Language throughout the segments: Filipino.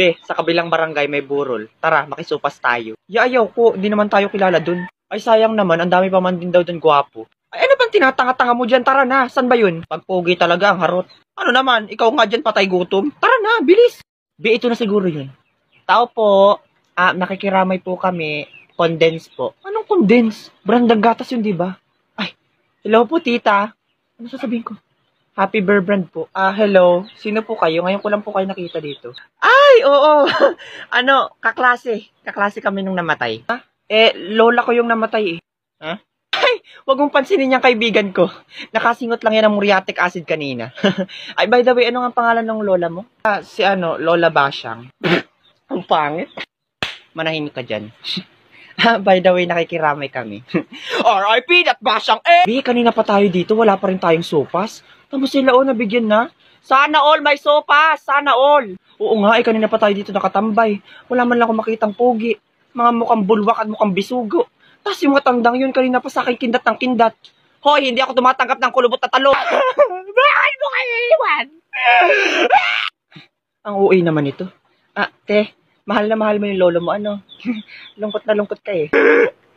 Be, sa kabilang barangay may burol. Tara, makisupas tayo. Ayaw ko, hindi naman tayo kilala dun. Ay sayang naman, ang dami pa man din daw dun gwapo. Ay ano bang tinatanga-tanga mo dyan? Tara na, san ba yun? Pagpogi talaga ang harot. Ano naman, ikaw nga dyan patay gutom? Tara na, bilis! Be, ito na siguro yun. Tao po, nakikiramay po kami. Condense po. Anong condense? Brandang gatas yun, di ba? Ay, hello po tita. Ano sasabihin ko? Happy Brand po. Hello. Sino po kayo? Ngayon ko lang po kayo nakita dito. Ay, oo. Ano, kaklase. Kaklase kami nung namatay. Ha? Lola ko yung namatay eh. Ha? Ay, wag mong pansinin yung kaibigan ko. Nakasingot lang yan ng muriatic acid kanina. Ay, by the way, ano nga pangalan ng lola mo? Si Lola Basyang. Ang pangit. Manahimik ka dyan. By the way, nakikiramay kami. RIP, that Basyang eh! Bi, kanina pa tayo dito, wala pa rin tayong sopas. Tapos sila nabigyan na. Sana all may sopas! Sana all! Oo nga, kanina pa tayo dito nakatambay. Wala man lang akong makitang pogi. Mga mukhang bulwak at mukhang bisugo. Tapos yung matandang yun, kanina pa sa akin kindat ng kindat. Hoy, hindi ako tumatanggap ng kulubot na talo. Bakit mo kayo iwan? Ang uwi naman ito. Te, mahal na mahal mo yung lolo mo, ano? Lungkot na lungkot ka eh.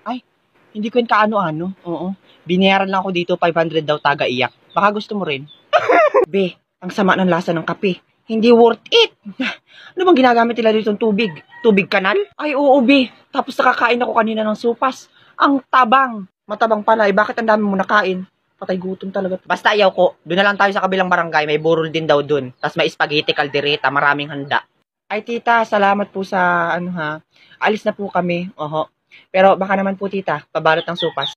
Ay, hindi ko yun kaano-ano. Oo. Binayaran lang ako dito, 500 daw taga-iyak. Baka gusto mo rin. Be, ang sama ng lasa ng kape. Hindi worth it. Ano bang ginagamit nila dito ng tubig? Tubig kanal? Ay, oo, Be. Tapos nakakain ako kanina ng supas. Ang tabang. Matabang pala. Bakit ang dami mo nakain? Patay gutom talaga. Basta ayaw ko. Doon na lang tayo sa kabilang barangay. May burol din daw doon. Tapos may spaghetti caldereta. Maraming handa. Ay, tita, salamat po sa Alis na po kami. Oho. Pero baka naman po, tita, pabalot ng supas.